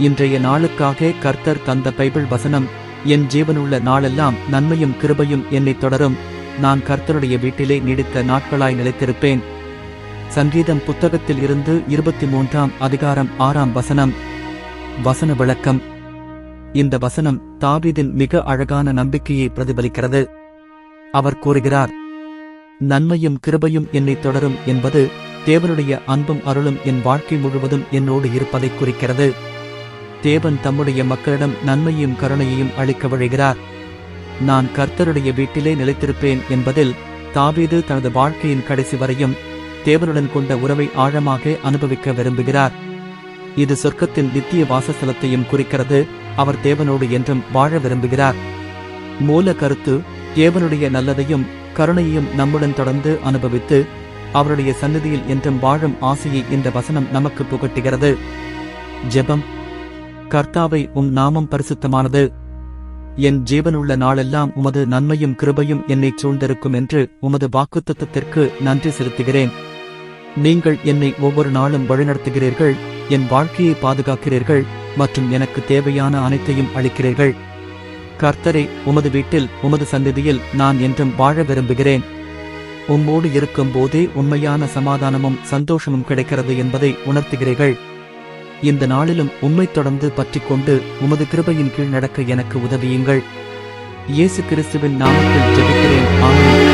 இன்றைய நாளுக்காக கர்த்தர் தந்த பைபிள் வசனம்: என் ஜீவனுள்ள நாளெல்லாம் நன்மையும் கிருபையும் என்னைத் தொடரும். நான் கர்த்தருடைய வீட்டிலே நீடித்த நாட்களாய் நிலைத்திருப்பேன். சங்கீதம் புத்தகத்தில் இருந்து 23ஆம் அதிகாரம் 6ஆம் வசனம். வசன விளக்கம். இந்த வசனம் தாவீதின் மிக அழகான நம்பிக்கையை பிரதிபலிக்கிறது. அவர் கூறுகிறார், நன்மையும் கிருபையும் என்னைத் தொடரும் என்பது தேவனுடைய அன்பும் அருளும் என் வாழ்க்கை முழுவதும் என்னோடு இருப்பதைக் குறிக்கிறது. தேவன் தம்முடைய மக்களிடம் நன்மையையும் கருணையையும் அளிக்க வழிகிறார். நான் கர்த்தருடைய வீட்டிலே நிலைத்திருப்பேன் என்பதில் தாவீது தனது வாழ்க்கையின் கடைசி வரையும் தேவனுடன் கொண்ட உறவை ஆழமாக அனுபவிக்க விரும்புகிறார். இது சொர்க்கத்தின் நித்திய வாசஸ்தலத்தையும் குறிக்கிறது. அவர் தேவனோடு என்றும் வாழ விரும்புகிறார். மூல கருத்து: தேவனுடைய நல்லதையும் கருணையையும் நம்முடன் தொடர்ந்து அனுபவித்து அவருடைய சந்நிதியில் என்றும் வாழும் ஆசையை இந்த வசனம் நமக்கு புகட்டுகிறது. ஜெபம். கர்த்தாவை, நாமம் பரிசுத்தமானது. என் ஜீவனுள்ள நாளெல்லாம் உமது நன்மையும் கிருபையும் என்னைச் சூழ்ந்திருக்கும் என்று உமது வாக்குத்தத்தத்திற்கு நன்றி செலுத்துகிறேன். நீங்கள் என்னை ஒவ்வொரு நாளும் வழிநடத்துகிறீர்கள், என் வாழ்க்கையை பாதுகாக்கிறீர்கள் மற்றும் எனக்கு தேவையான அனைத்தையும் அளிக்கிறீர்கள். கர்த்தரே, உமது வீட்டில் உமது சந்நிதியில் நான் என்றும் வாழ விரும்புகிறேன். உம்மோடு இருக்கும் போதே உண்மையான சமாதானமும் சந்தோஷமும் கிடைக்கிறது என்பதை உணர்த்துகிறீர்கள். இந்த நாளிலும் உம்மை தொடர்ந்து பற்றிக்கொண்டு உமது கிருபையின் கீழ் நடக்க எனக்கு உதவியுங்கள். இயேசு கிறிஸ்துவின் நாமத்தில் ஜெபிக்கிறேன். ஆமென்.